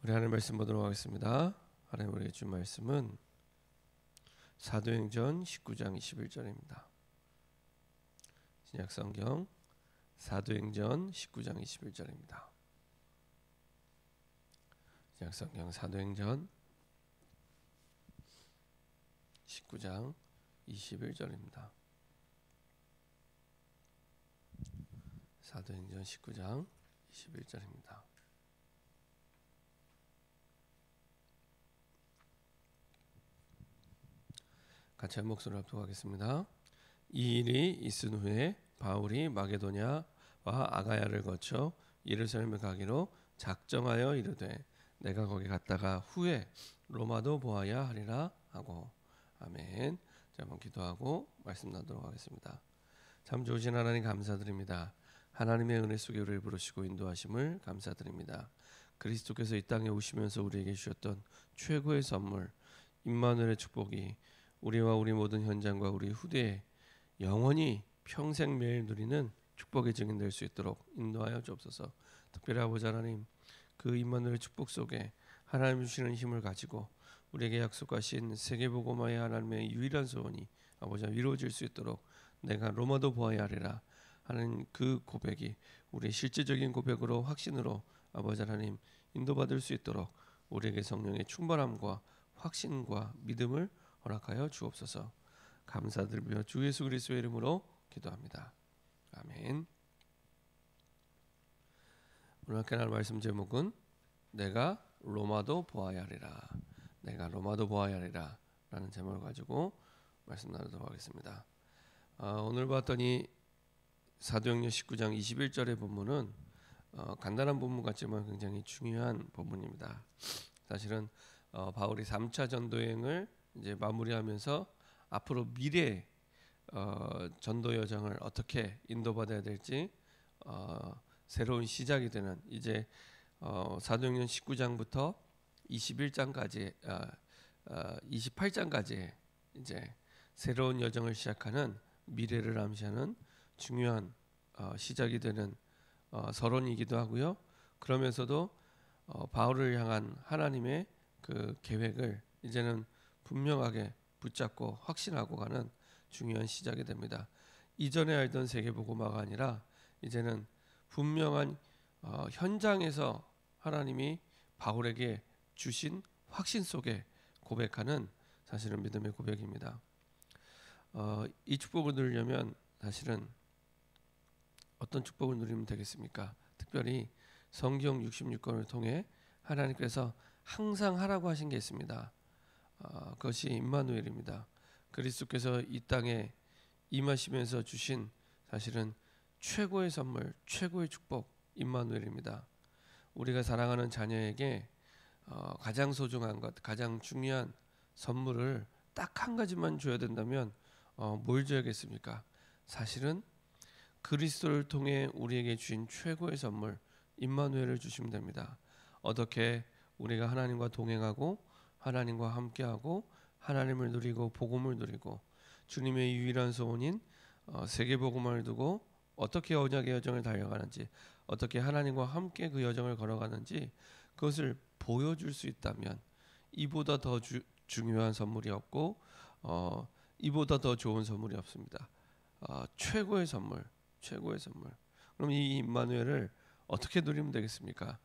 우리 하나님 말씀 보도록 하겠습니다. 하나님 우리에게 준 말씀은 사도행전 19장 21절입니다. 신약성경 사도행전 19장 21절입니다. 신약성경 사도행전 19장 21절입니다. 사도행전 19장 21절입니다. 같이 한 목소리로 합독하겠습니다. 이 일이 있은 후에 바울이 마게도냐와 아가야를 거쳐 예루살렘에 가기로 작정하여 이르되 내가 거기 갔다가 후에 로마도 보아야 하리라 하고. 아멘. 자, 한번 기도하고 말씀 나누도록 하겠습니다. 참 좋으신 하나님 감사드립니다. 하나님의 은혜 속에 우리를 부르시고 인도하심을 감사드립니다. 그리스도께서 이 땅에 오시면서 우리에게 주셨던 최고의 선물 임마누엘의 축복이 우리와 우리 모든 현장과 우리 후대에 영원히 평생 매일 누리는 축복의 증인 될 수 있도록 인도하여 주옵소서. 특별히 아버지 하나님, 그 임마누엘의 축복 속에 하나님 주시는 힘을 가지고 우리에게 약속하신 세계복음화의 하나님의 유일한 소원이 아버지 이루어질 수 있도록 내가 로마도 보아야 하리라 하는 그 고백이 우리의 실제적인 고백으로 확신으로 아버지 하나님 인도받을 수 있도록 우리에게 성령의 충만함과 확신과 믿음을 허락하여 주옵소서. 감사드리며 주 예수 그리스도의 이름으로 기도합니다. 아멘. 오늘 함께 나눌 말씀 제목은 내가 로마도 보아야 하리라. 내가 로마도 보아야 하리라 라는 제목을 가지고 말씀 나누도록 하겠습니다. 오늘 봤더니 사도행전 19장 21절의 본문은 간단한 본문 같지만 굉장히 중요한 본문입니다. 사실은 바울이 3차 전도여행을 이제 마무리하면서 앞으로 미래 전도 여정을 어떻게 인도받아야 될지 새로운 시작이 되는 이제 사도행전 19장부터 21장까지 28장까지 이제 새로운 여정을 시작하는 미래를 암시하는 중요한 시작이 되는 서론이기도 하고요. 그러면서도 바울을 향한 하나님의 그 계획을 이제는 분명하게 붙잡고 확신하고 가는 중요한 시작이 됩니다. 이전에 알던 세계복음화가 아니라 이제는 분명한 현장에서 하나님이 바울에게 주신 확신 속에 고백하는 사실은 믿음의 고백입니다. 이 축복을 누리려면 사실은 어떤 축복을 누리면 되겠습니까? 특별히 성경 66권을 통해 하나님께서 항상 하라고 하신 게 있습니다. 그것이 임마누엘입니다. 그리스도께서 이 땅에 임하시면서 주신 사실은 최고의 선물, 최고의 축복 임마누엘입니다. 우리가 사랑하는 자녀에게 가장 소중한 것, 가장 중요한 선물을 딱 한 가지만 줘야 된다면 뭘 줘야겠습니까? 사실은 그리스도를 통해 우리에게 주신 최고의 선물 임마누엘을 주시면 됩니다. 어떻게 우리가 하나님과 동행하고 하나님과 함께하고 하나님을 누리고 복음을 누리고 주님의 유일한 소원인 세계복음을 두고 어떻게 언약의 여정을 달려가는지 어떻게 하나님과 함께 그 여정을 걸어가는지 그것을 보여줄 수 있다면 이보다 더 중요한 선물이 없고 이보다 더 좋은 선물이 없습니다. 최고의 선물, 최고의 선물. 그럼 이 임마누엘을 어떻게 누리면 되겠습니까?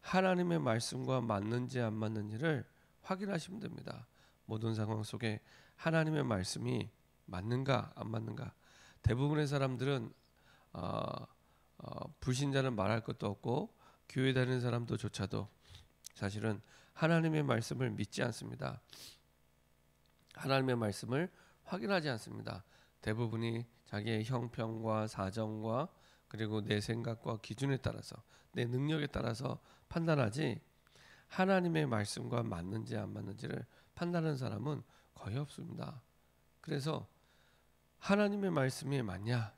하나님의 말씀과 맞는지 안 맞는지를 확인하시면 됩니다. 모든 상황 속에 하나님의 말씀이 맞는가 안 맞는가. 대부분의 사람들은 불신자는 말할 것도 없고 교회 다니는 사람도조차도 사실은 하나님의 말씀을 믿지 않습니다. 하나님의 말씀을 확인하지 않습니다. 대부분이 자기의 형편과 사정과 그리고 내 생각과 기준에 따라서 내 능력에 따라서 판단하지 하나님의 말씀과 맞는지 안 맞는지를 판단하는 사람은 거의 없습니다. 그래서 하나님의 말씀이 맞냐?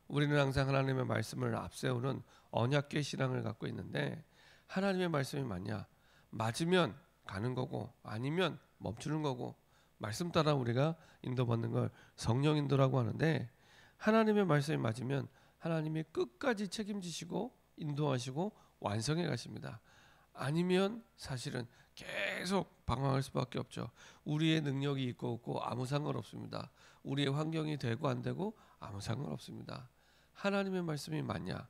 우리는 항상 하나님의 말씀을 앞세우는 언약궤 신앙을 갖고 있는데 하나님의 말씀이 맞냐? 맞으면 가는 거고 아니면 멈추는 거고 말씀 따라 우리가 인도받는 걸 성령 인도라고 하는데 하나님의 말씀이 맞으면 하나님이 끝까지 책임지시고 인도하시고 완성해 가십니다. 아니면 사실은 계속 방황할 수밖에 없죠. 우리의 능력이 있고 없고 아무 상관없습니다. 우리의 환경이 되고 안 되고 아무 상관없습니다. 하나님의 말씀이 맞냐?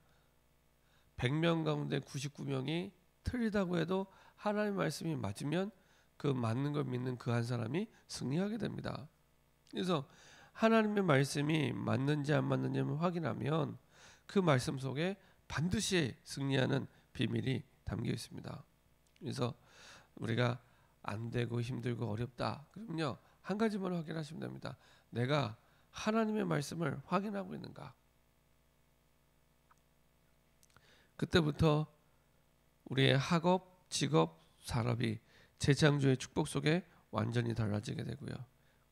100명 가운데 99명이 틀리다고 해도 하나님의 말씀이 맞으면 그 맞는 걸 믿는 그 한 사람이 승리하게 됩니다. 그래서 하나님의 말씀이 맞는지 안 맞는지 확인하면 그 말씀 속에 반드시 승리하는 비밀이 담겨 있습니다. 그래서 우리가 안 되고 힘들고 어렵다 그러면요, 한 가지만 확인하시면 됩니다. 내가 하나님의 말씀을 확인하고 있는가? 그때부터 우리의 학업, 직업, 산업이 재창조의 축복 속에 완전히 달라지게 되고요.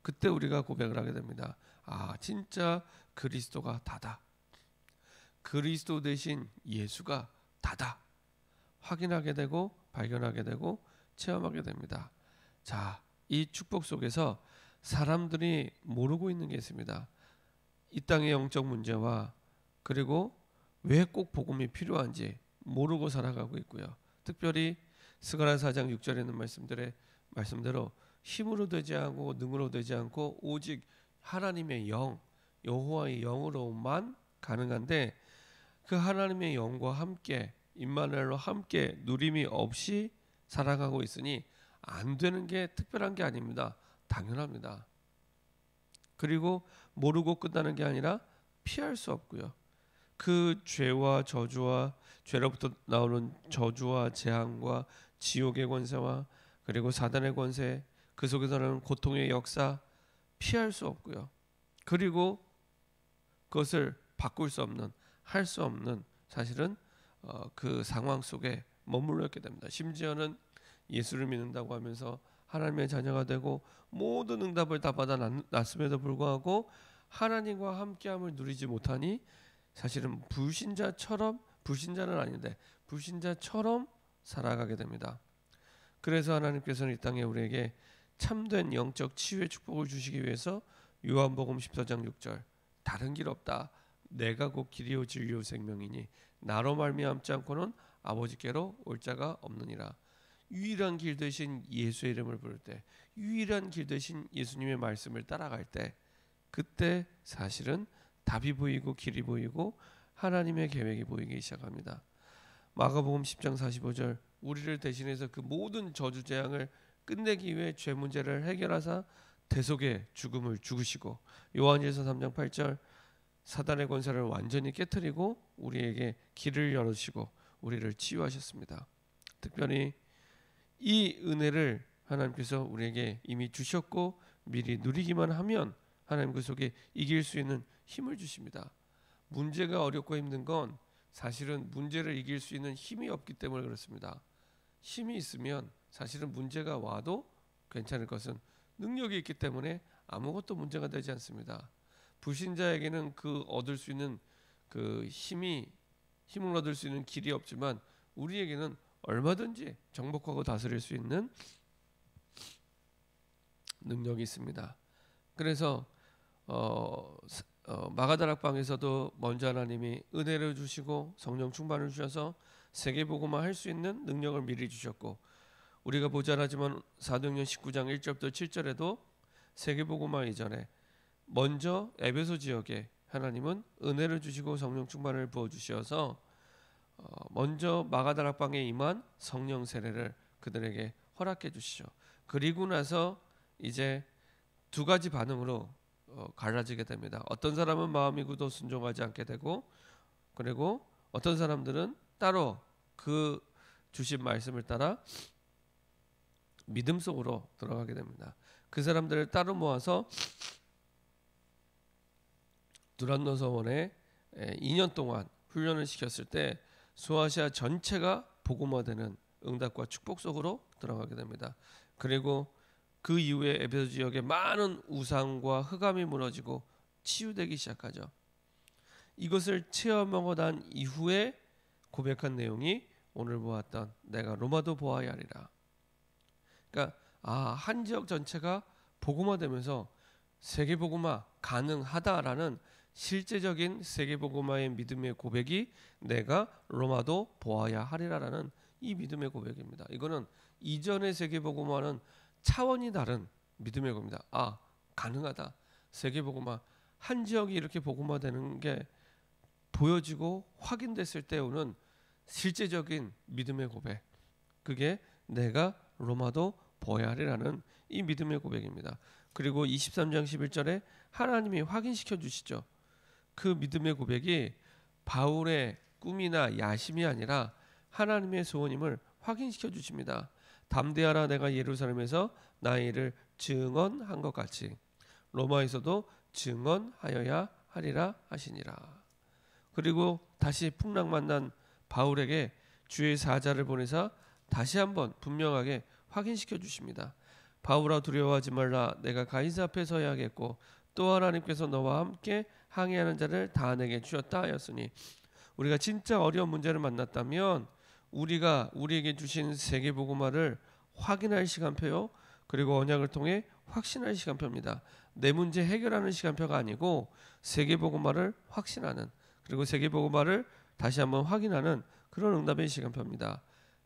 그때 우리가 고백을 하게 됩니다. 아, 진짜 그리스도가 다다. 그리스도 대신 예수가 다다. 확인하게 되고 발견하게 되고 체험하게 됩니다. 자, 이 축복 속에서 사람들이 모르고 있는 게 있습니다. 이 땅의 영적 문제와 그리고 왜 꼭 복음이 필요한지 모르고 살아가고 있고요. 특별히 스가랴 4장 6절에 있는 말씀대로 힘으로 되지 않고 능으로 되지 않고 오직 하나님의 영, 여호와의 영으로만 가능한데, 그 하나님의 영과 함께 임마누엘로 함께 누림이 없이 살아가고 있으니 안 되는 게 특별한 게 아닙니다. 당연합니다. 그리고 모르고 끝나는 게 아니라 피할 수 없고요. 그 죄와 저주와 죄로부터 나오는 저주와 재앙과 지옥의 권세와 그리고 사단의 권세, 그 속에서 나오는 고통의 역사 피할 수 없고요. 그리고 그것을 바꿀 수 없는, 할 수 없는, 사실은 그 상황 속에 머물러 있게 됩니다. 심지어는 예수를 믿는다고 하면서 하나님의 자녀가 되고 모든 응답을 다 받아놨음에도 불구하고 하나님과 함께함을 누리지 못하니 사실은 불신자는 아닌데 불신자처럼 살아가게 됩니다. 그래서 하나님께서는 이 땅에 우리에게 참된 영적 치유의 축복을 주시기 위해서 요한복음 14장 6절, 다른 길 없다. 내가 곧 길이요 진리요 생명이니 나로 말미암지 않고는 아버지께로 올 자가 없느니라. 유일한 길 되신 예수의 이름을 부를 때, 유일한 길 되신 예수님의 말씀을 따라갈 때, 그때 사실은 답이 보이고 길이 보이고 하나님의 계획이 보이기 시작합니다. 마가복음 10장 45절, 우리를 대신해서 그 모든 저주 재앙을 끝내기 위해 죄 문제를 해결하사 대속의 죽음을 죽으시고, 요한일서 3장 8절, 사단의 권세를 완전히 깨뜨리고 우리에게 길을 열어주시고 우리를 치유하셨습니다. 특별히 이 은혜를 하나님께서 우리에게 이미 주셨고 미리 누리기만 하면 하나님 그 속에 이길 수 있는 힘을 주십니다. 문제가 어렵고 힘든 건 사실은 문제를 이길 수 있는 힘이 없기 때문에 그렇습니다. 힘이 있으면 사실은 문제가 와도 괜찮을 것은 능력이 있기 때문에 아무것도 문제가 되지 않습니다. 불신자에게는 그 얻을 수 있는 그 힘을 얻을 수 있는 길이 없지만 우리에게는 얼마든지 정복하고 다스릴 수 있는 능력이 있습니다. 그래서 마가다락방에서도 먼저 하나님이 은혜를 주시고 성령 충만을 주셔서 세계복음화 할 수 있는 능력을 미리 주셨고, 우리가 보지 않았지만 사도행전 19장 1절부터 7절에도 세계복음화 이전에 먼저 에베소 지역에 하나님은 은혜를 주시고 성령 충만을 부어주셔서 먼저 마가다락방에 임한 성령 세례를 그들에게 허락해 주시죠. 그리고 나서 이제 두 가지 반응으로 갈라지게 됩니다. 어떤 사람은 마음이 굳어 순종하지 않게 되고, 그리고 어떤 사람들은 따로 그 주신 말씀을 따라 믿음 속으로 들어가게 됩니다. 그 사람들을 따로 모아서 두란노 서원에 2년 동안 훈련을 시켰을 때 소아시아 전체가 복음화되는 응답과 축복 속으로 들어가게 됩니다. 그리고 그 이후에 에베소 지역에 많은 우상과 흑암이 무너지고 치유되기 시작하죠. 이것을 체험하고 난 이후에 고백한 내용이 오늘 보았던 내가 로마도 보아야 하리라. 그러니까 한 지역 전체가 복음화되면서 세계복음화 가능하다라는 실제적인 세계복음화의 믿음의 고백이 내가 로마도 보아야 하리라라는 이 믿음의 고백입니다. 이거는 이전의 세계복음화는 차원이 다른 믿음의 고백입니다. 아, 가능하다. 세계복음화 한 지역이 이렇게 복음화되는 게 보여지고 확인됐을 때 오는 실제적인 믿음의 고백, 그게 내가 로마도 보야리라는 이 믿음의 고백입니다. 그리고 23장 11절에 하나님이 확인시켜 주시죠. 그 믿음의 고백이 바울의 꿈이나 야심이 아니라 하나님의 소원임을 확인시켜 주십니다. 담대하라, 내가 예루살렘에서 나의 일을 증언한 것 같이 로마에서도 증언하여야 하리라 하시니라. 그리고 다시 풍랑 만난 바울에게 주의 사자를 보내사 다시 한번 분명하게 확인시켜 주십니다. 바울아, 두려워하지 말라. 내가 가이사 앞에 서야겠고 또 하나님께서 너와 함께 항해하는 자를 다 내게 주셨다 하였으니, 우리가 진짜 어려운 문제를 만났다면 우리가 우리에게 주신 세계복음화를 확인할 시간표요, 그리고 언약을 통해 확신할 시간표입니다. 내 문제 해결하는 시간표가 아니고 세계복음화를 확신하는, 그리고 세계복음화를 다시 한번 확인하는 그런 응답의 시간표입니다.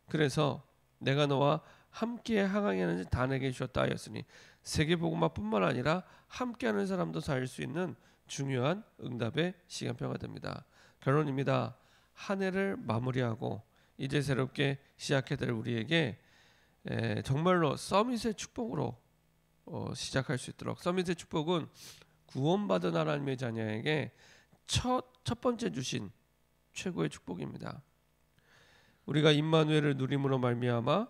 그래서 내가 너와 함께 항해하는 자 다 내게 주셨다 하였으니, 세계복음화뿐만 아니라 함께하는 사람도 살 수 있는 중요한 응답의 시간표가 됩니다. 결론입니다. 한 해를 마무리하고 이제 새롭게 시작해야 될 우리에게 정말로 서밋의 축복으로 시작할 수 있도록, 서밋의 축복은 구원받은 하나님의 자녀에게 첫 번째 주신 최고의 축복입니다. 우리가 임마누엘을 누림으로 말미암아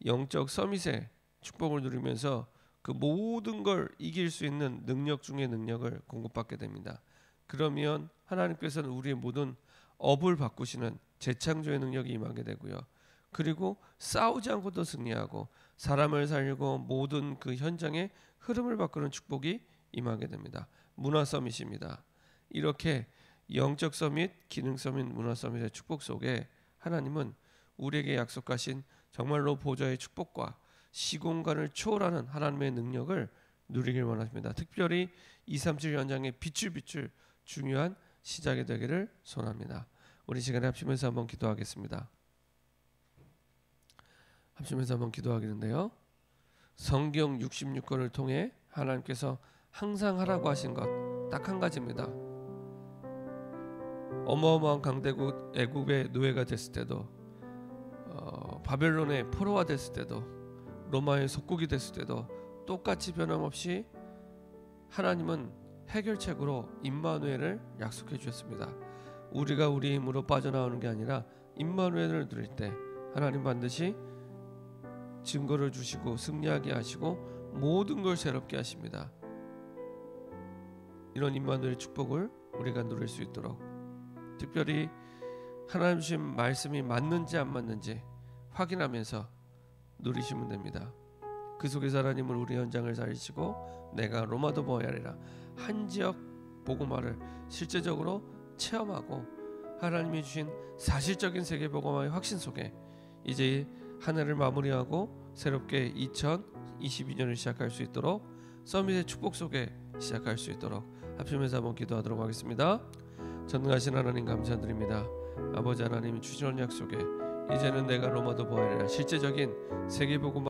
영적 서밋의 축복을 누리면서 그 모든 걸 이길 수 있는 능력 중의 능력을 공급받게 됩니다. 그러면 하나님께서는 우리의 모든 업을 바꾸시는 재창조의 능력이 임하게 되고요. 그리고 싸우지 않고도 승리하고 사람을 살리고 모든 그 현장의 흐름을 바꾸는 축복이 임하게 됩니다. 문화 서밋입니다. 이렇게 영적 서밋, 기능 서밋, 문화 서밋의 축복 속에 하나님은 우리에게 약속하신 정말로 보좌의 축복과 시공간을 초월하는 하나님의 능력을 누리길 원하십니다. 특별히 237 현장의 빛을 중요한 시작이 되기를 소원합니다. 우리 시간에 합심해서 한번 기도하겠습니다. 합심해서 한번 기도하겠는데요. 성경 66권을 통해 하나님께서 항상 하라고 하신 것 딱 한 가지입니다. 어마어마한 강대국 애굽의 노예가 됐을 때도, 바벨론의 포로가 됐을 때도, 로마의 속국이 됐을 때도 똑같이 변함없이 하나님은 해결책으로 임마누엘을 약속해 주셨습니다. 우리가 우리 힘으로 빠져나오는 게 아니라 임마누엘을 누릴 때 하나님 반드시 증거를 주시고 승리하게 하시고 모든 걸 새롭게 하십니다. 이런 임마누엘의 축복을 우리가 누릴 수 있도록 특별히 하나님 주신 말씀이 맞는지 안 맞는지 확인하면서 누리시면 됩니다. 그 속에서 하나님은 우리 현장을 살리시고 내가 로마도 보야리라 한 지역 복음화를 실제적으로 체험하고 하나님이 주신 사실적인 세계 복음화의 확신 속에 이제 한 해를 마무리하고 새롭게 2022년을 시작할 수 있도록 서밋의 축복 속에 시작할 수 있도록 합심해서 한번 기도하도록 하겠습니다. 전능하신 하나님 감사드립니다. 아버지 하나님이 주시는 약속에 이제는 내가 로마도 보아리라 실제적인 세계복음